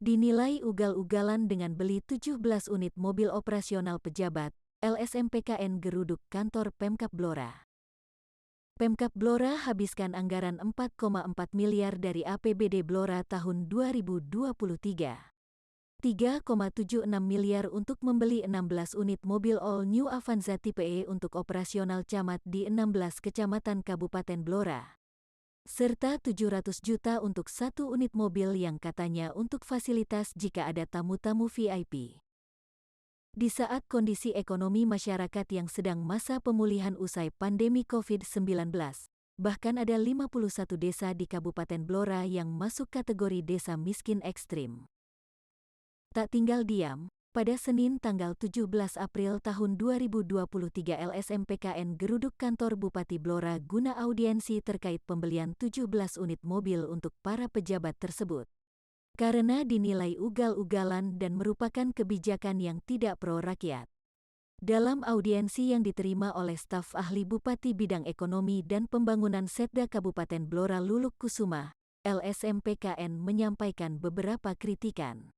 Dinilai ugal-ugalan dengan beli 17 unit mobil operasional pejabat, LSMPKN geruduk kantor Pemkab Blora. Pemkab Blora habiskan anggaran 4,4 miliar dari APBD Blora tahun 2023. 3,76 miliar untuk membeli 16 unit mobil All New Avanza tipe E untuk operasional camat di 16 kecamatan Kabupaten Blora. Serta 700 juta untuk 1 unit mobil yang katanya untuk fasilitas jika ada tamu-tamu VIP. Di saat kondisi ekonomi masyarakat yang sedang masa pemulihan usai pandemi COVID-19, bahkan ada 51 desa di Kabupaten Blora yang masuk kategori desa miskin ekstrim. Tak tinggal diam, pada Senin tanggal 17 April tahun 2023 LSMPKN geruduk kantor Bupati Blora guna audiensi terkait pembelian 17 unit mobil untuk para pejabat tersebut. Karena dinilai ugal-ugalan dan merupakan kebijakan yang tidak pro rakyat. Dalam audiensi yang diterima oleh staf ahli Bupati Bidang Ekonomi dan Pembangunan Setda Kabupaten Blora Luluk Kusuma, LSMPKN menyampaikan beberapa kritikan.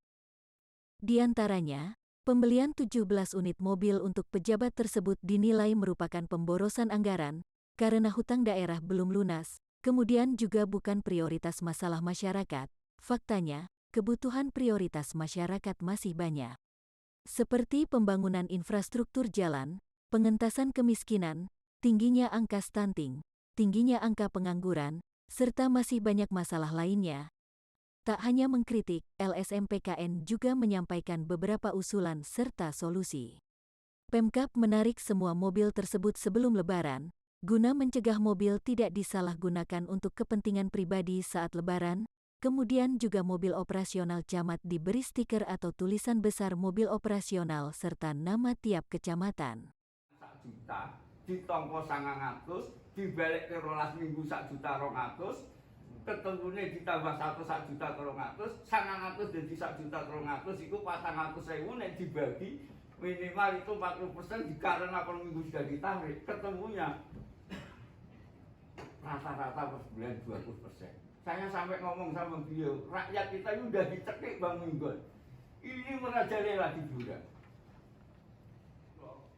Di antaranya, pembelian 17 unit mobil untuk pejabat tersebut dinilai merupakan pemborosan anggaran, karena hutang daerah belum lunas, kemudian juga bukan prioritas masalah masyarakat. Faktanya, kebutuhan prioritas masyarakat masih banyak. Seperti pembangunan infrastruktur jalan, pengentasan kemiskinan, tingginya angka stunting, tingginya angka pengangguran, serta masih banyak masalah lainnya. Tak hanya mengkritik, LSMPKN juga menyampaikan beberapa usulan serta solusi. Pemkab menarik semua mobil tersebut sebelum Lebaran, guna mencegah mobil tidak disalahgunakan untuk kepentingan pribadi saat Lebaran. Kemudian juga mobil operasional camat diberi stiker atau tulisan besar mobil operasional serta nama tiap kecamatan. 1 juta, ditompo 900, dibalik ke 12 minggu 1 juta 200, ketemunya ditambah 1 juta 200, 900 jadi 1 juta 200, itu 400.000 nek dibagi minimal itu 40% karena per minggu sudah ditarik, ketemunya rata-rata per bulan 20%. Saya sampai ngomong sama beliau, rakyat kita ini udah dicekik Bang Minggon, ini merajalela di Blora.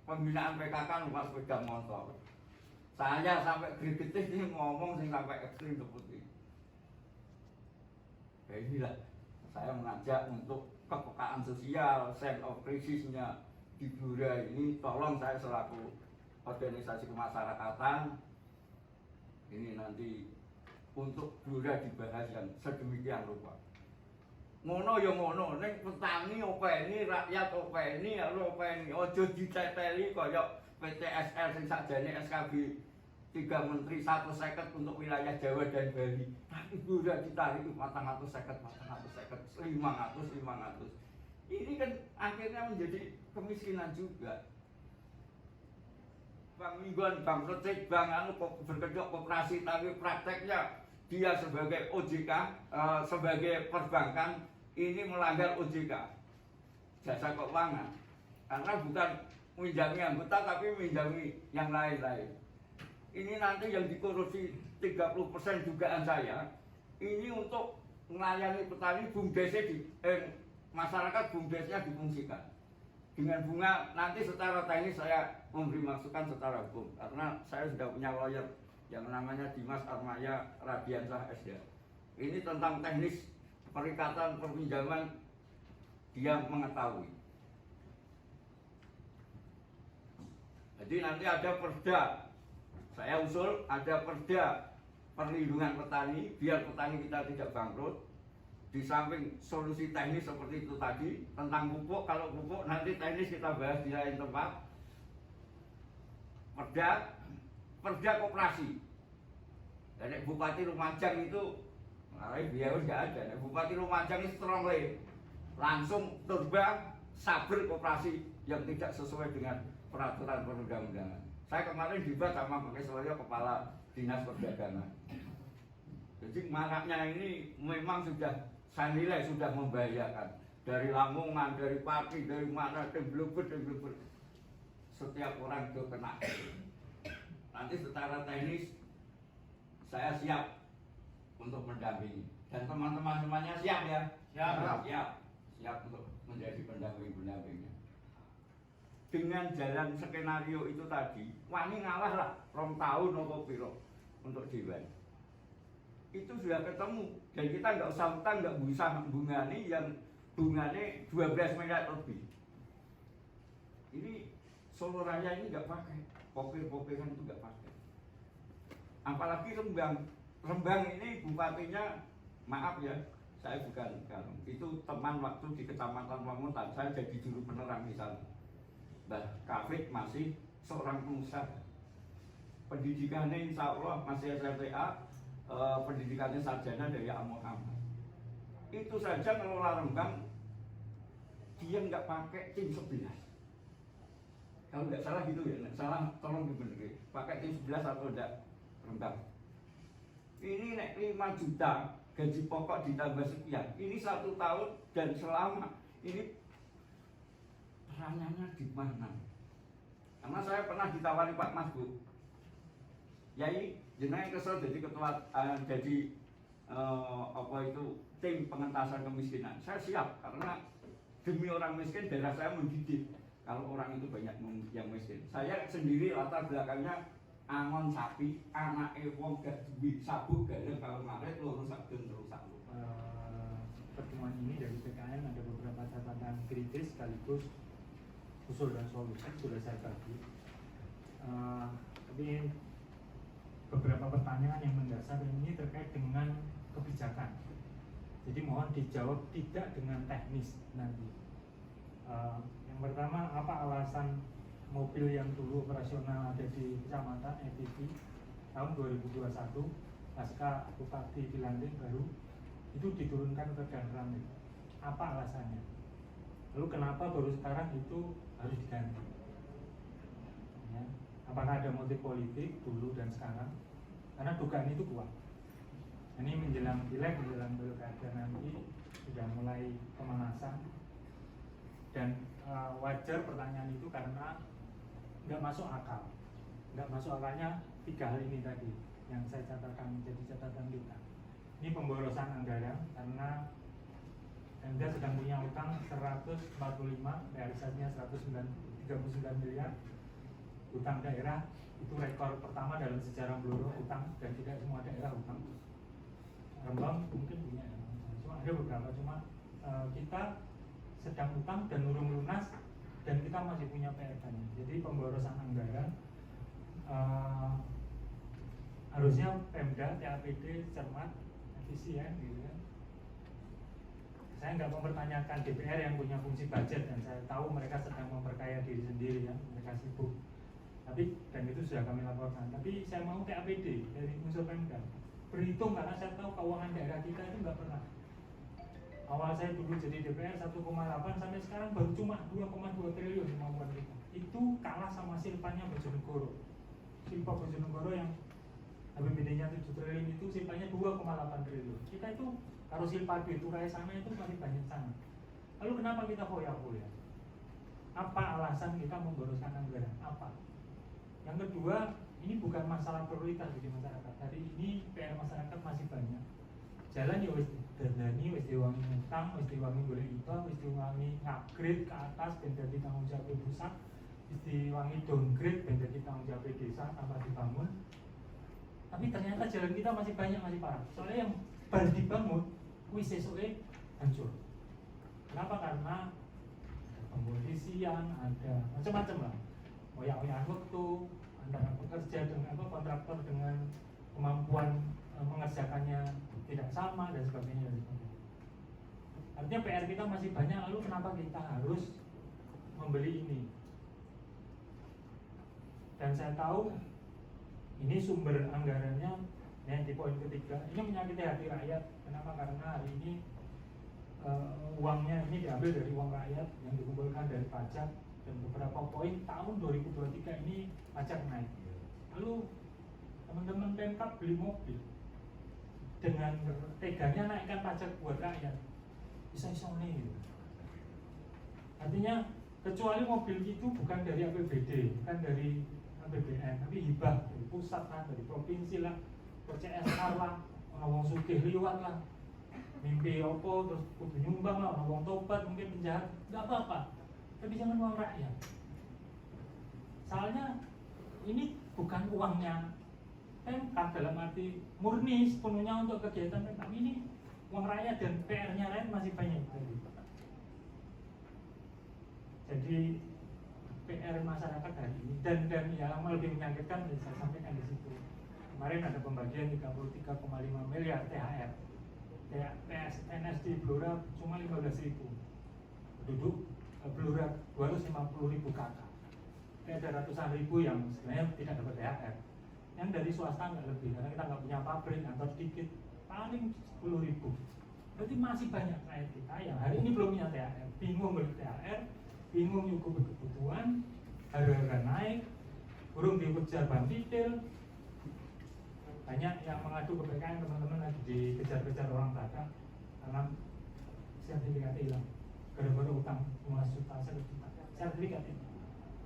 Pembinaan PKK numpak sepeda motor, saya sampai gregetes ini ngomong sing sampai ekstrim seperti ini. Ya inilah, saya mengajak untuk kepekaan sosial, sense of crisisnya di Blora ini, tolong saya selaku organisasi kemasyarakatan, ini nanti untuk Blora dibahas yang sedemikian rupa. Ngono ya ngono, ning petani openi, rakyat openi, openi, ojo diteteli kaya PTSL sing sakjane SKB 3 menteri 150 untuk wilayah Jawa dan Bali. Tapi Blora ditarik 450, 500. Ini kan akhirnya menjadi kemiskinan juga. Bang Minggon, Bang Recik, Bang berkedok koperasi tapi prakteknya dia sebagai OJK, sebagai perbankan ini melanggar OJK, jasa keuangan, karena bukan minjami anggota tapi minjami yang lain-lain. Ini nanti yang dikorupsi 30% dugaan saya, ini untuk melayani petani bumdesnya masyarakat bumdesnya difungsikan dengan bunga. Nanti secara teknis saya memberi masukan secara hukum, karena saya sudah punya lawyer yang namanya Dimas Armaya Radiansah SD. Ini tentang teknis perikatan perpinjaman, dia mengetahui. Jadi nanti ada perda, saya usul ada perda perlindungan petani biar petani kita tidak bangkrut. Di samping solusi teknis seperti itu tadi tentang pupuk, kalau pupuk nanti teknis kita bahas di lain tempat. Perda koperasi. Dan Bupati Lumajang itu, dia nggak ada. Bupati Lumajang itu strong lane, langsung terbang saber koperasi yang tidak sesuai dengan peraturan perundang-undangan. Saya kemarin debat sama Pak Kesoyo, Kepala Dinas Perdagangan. Jadi maraknya ini memang sudah saya nilai sudah membahayakan. Dari Lamongan, dari Pati, dari mana, dari Blebet. Setiap orang itu kena. Nanti secara teknis saya siap untuk mendampingi dan teman-teman semuanya siap ya. siap untuk menjadi pendamping-pendampingnya. Dengan jalan skenario itu tadi, wani ngalah lah, 2 tahun atau piro untuk Dewan. Itu sudah ketemu, dan kita nggak usah utang, nggak bisa bungani yang bunganya 12 miliar lebih. Ini Solo Raya ini nggak pakai, pokir-pokiran itu nggak pakai. Apalagi Rembang ini bupatinya, maaf ya, saya bukan itu teman waktu di Kecamatan Pamuntan, saya jadi juru penerang di sana. Mbah Kafik masih seorang pengusaha, pendidikannya insya Allah masih SLTA, pendidikannya sarjana dari Muhammad. Itu saja ngelola Rembang, dia nggak pakai tim 11. Kalau nggak salah gitu ya, nggak salah tolong dibenerin, pakai tim 11 atau enggak Rembang. Ini nek 5 juta gaji pokok ditambah sekian, ini 1 tahun dan selama ini peranannya di mana? Karena saya pernah ditawari Pak Mas Bu, Yai jenengan kesel jadi ketua apa itu tim pengentasan kemiskinan. Saya siap karena demi orang miskin daerah saya mendidik. Kalau orang itu banyak yang miskin, saya sendiri latar belakangnya angon sapi, anak wong gak duwe sabuk garing kalau ngaret loro sabun terus sak. Pertemuan ini dari PKN ada beberapa catatan kritis sekaligus usul dan solusi sudah saya bagi. Tapi beberapa pertanyaan yang mendasar ini terkait dengan kebijakan. Jadi mohon dijawab tidak dengan teknis nanti. Yang pertama, apa alasan mobil yang dulu operasional ada di Kecamatan ETV tahun 2021 pasca Bupati dilantik baru itu diturunkan ke Danram? Apa alasannya? Lalu kenapa baru sekarang itu harus diganti? Ya. Apakah ada motif politik dulu dan sekarang? Karena dugaan itu kuat. Ini menjelang pileg, menjelang pilkada nanti sudah mulai pemanasan, dan wajar pertanyaan itu karena nggak masuk akal. Nggak masuk akalnya 3 hal ini tadi yang saya catatkan menjadi catatan kita. Ini pemborosan anggaran karena Pemda sedang punya utang 145, realisasinya 139 miliar. Utang daerah itu rekor pertama dalam sejarah Blora utang, dan tidak semua daerah utang. Rembang mungkin punya, cuma ada beberapa, cuma kita sedang utang dan urung lunas, dan kita masih punya PR banyak. Jadi pemborosan anggaran harusnya Pemda, TAPD cermat, efisien gitu kan. Saya nggak mempertanyakan DPR yang punya fungsi budget, dan saya tahu mereka sedang memperkaya diri sendiri ya, mereka sibuk. Tapi dan itu sudah kami laporkan. Tapi saya mau TAPD dari unsur Pemda berhitung, karena saya tahu keuangan daerah kita itu nggak pernah. Awal saya dulu jadi DPR 1,8 sampai sekarang baru cuma 2,2 triliun kemampuan kita. Itu kalah sama Silpanya Bojonegoro. Silpa Bojonegoro yang APBD-nya 7 triliun itu Silpanya 2,8 triliun. Kita itu harus Silpa itu kayak sana itu masih banyak sana. Lalu kenapa kita foya-foya? Apa alasan kita memboroskan anggaran? Apa? Yang kedua, ini bukan masalah prioritas bagi masyarakat. Hari ini PR masyarakat masih banyak. Jalan ya wis dandani, wis diwangi utang, wis diwangi golek hibah, wis diwangi upgrade ke atas ben dadi tanggung jawab pusat, wis diwangi downgrade ben dadi tanggung jawab desa tanpa dibangun. Tapi ternyata jalan kita masih banyak, masih parah. Soalnya yang baru dibangun wis sesuke hancur. Kenapa? Karena ada pempolisian, ada macam-macam lah. Oyak-oyakan waktu antara pekerja dengan kontraktor dengan kemampuan mengerjakannya tidak sama dan sebagainya. Artinya PR kita masih banyak, lalu kenapa kita harus membeli ini? Dan saya tahu ini sumber anggarannya yang di poin ketiga, ini menyakiti hati rakyat. Kenapa? Karena hari ini uangnya ini diambil dari uang rakyat yang dikumpulkan dari pajak, dan beberapa poin tahun 2023 ini pajak naik. Lalu teman-teman Pemkab beli mobil dengan teganya naikkan pajak buat rakyat, bisa-bisa nih gitu. Artinya kecuali mobil itu bukan dari APBD, bukan dari APBN, tapi hibah dari pusat lah, dari provinsi lah, CSR lah, orang sugih liwat lah. mimpi opo terus kudu nyumbang lah, orang wong tobat mungkin penjahat, nggak apa-apa, tapi jangan uang rakyat. Soalnya ini bukan uangnya Pemkab dalam arti murni sepenuhnya untuk kegiatan Pemkab, ini uang rakyat dan PR-nya lain masih banyak. Jadi PR masyarakat hari ini dan yang lebih menyakitkan saya sampaikan di situ. Kemarin ada pembagian 33,5 miliar THR. PNS di Blora cuma 15.000 penduduk, Blora 250.000 kakak. Ada ratusan ribu yang sebenarnya tidak dapat THR. Yang dari swasta nggak lebih, karena kita nggak punya pabrik, kantor sedikit, paling 10.000. Berarti masih banyak rakyat kita yang hari ini belum punya THR, bingung beli THR, bingung nyukupi kebutuhan, harga naik, burung dikejar Bang Fidel. Banyak yang mengadu ke PKN, teman-teman lagi dikejar-kejar orang Batak karena sertifikat hilang gara-gara utang 15 juta sertifikat itu.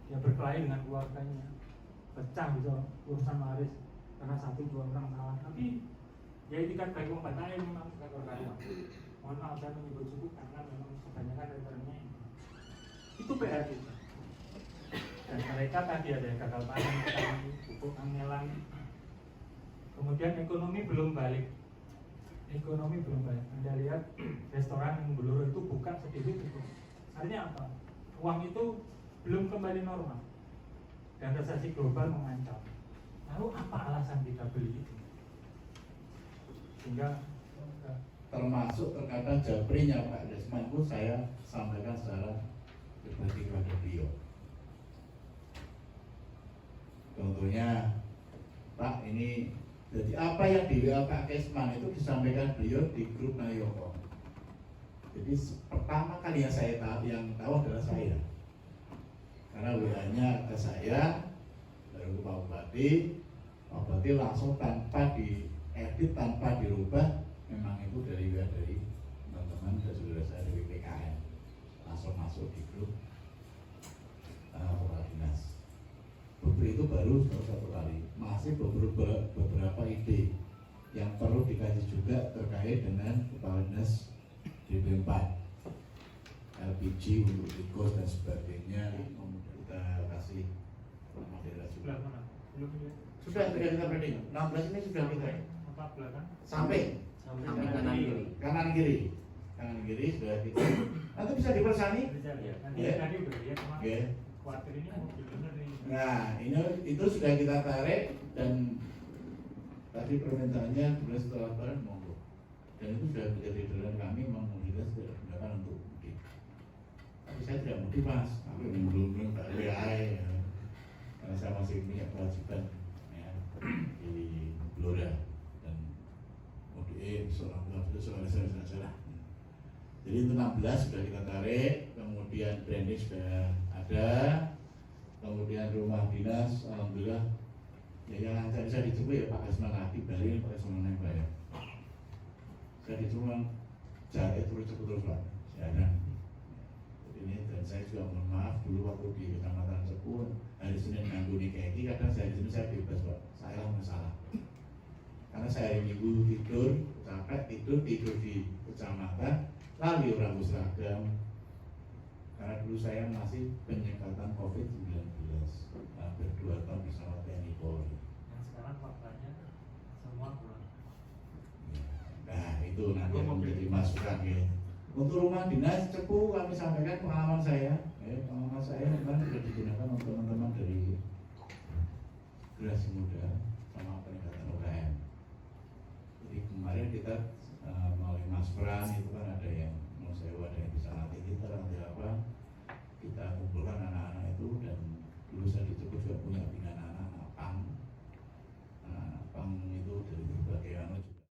Dia berkelahi dengan keluarganya, pecah gitu urusan waris karena 1-2 orang salah. Tapi ya itikat baik orang Batak memang suka berkaya. Mohon maaf saya menyebut suku karena memang kebanyakan retornya itu PR kita. Dan mereka tadi ada yang gagal panen, pupuk angelan. Kemudian ekonomi belum balik. Anda lihat restoran yang Blora itu buka sedikit itu. Artinya apa? Uang itu belum kembali normal. Dan resesi global mengancam. Lalu apa alasan kita beli itu? Sehingga termasuk terkadang japrinya Pak Desman pun saya sampaikan secara pribadi kepada beliau. Contohnya, Pak, ini jadi apa yang di WA Pak Kesman itu disampaikan beliau di grup Nayoko. Jadi pertama kali yang saya tahu adalah saya, karena WA-nya ke saya, baru ke Pak Bupati langsung tanpa diedit, tanpa dirubah, memang itu dari WA dari teman-teman dan saudara saya dari PKN, langsung masuk di grup Kepala Dinas. Itu baru satu kali, masih beberapa ide yang perlu dikaji juga terkait dengan Kepala Dinas DP4, LPG untuk Ikos dan sebagainya. Kita kasih materi juga. Sudah kita branding. 16 ini sudah kita sampai kanan kiri sudah kita. Nanti bisa dipersani. Nah, itu sudah kita tarik dan tadi permintaannya sebenarnya setelah lebaran monggo. Dan itu sudah menjadi dalam kami memang kita sudah gunakan untuk mudik. Tapi saya tidak mudik Mas, aku belum tak WA ya. Karena saya masih punya kewajiban ya, di Blora dan mudik soal saja. Jadi itu 16 sudah kita tarik, kemudian branding sudah ada. Kemudian rumah dinas, alhamdulillah ya yang saya bisa dicoba ya Pak Asman Hati Bali, Pak Asman Hati Bali. Saya dicoba jahit terus Pak, jarang. Jadi ini dan saya juga mohon maaf dulu waktu di Kecamatan Sepun hari Senin Minggu keki kadang saya di sini saya bebas Pak, saya masalah. Karena saya hari Minggu tidur capek tidur di kecamatan, lalu orang seragam. Karena dulu saya masih penyekatan COVID-19 hampir 2 tahun bersama TNI Polri. Yang sekarang faktanya semua pulang. Nah itu nanti menjadi masukan ya. Untuk rumah dinas Cepu kami sampaikan pengalaman saya. Pengalaman saya memang sudah digunakan untuk teman-teman dari generasi muda sama peningkatan UKM. Jadi kemarin kita melalui Mas Pran itu kan ada yang mau sewa, ada yang bisa nanti kita nanti apa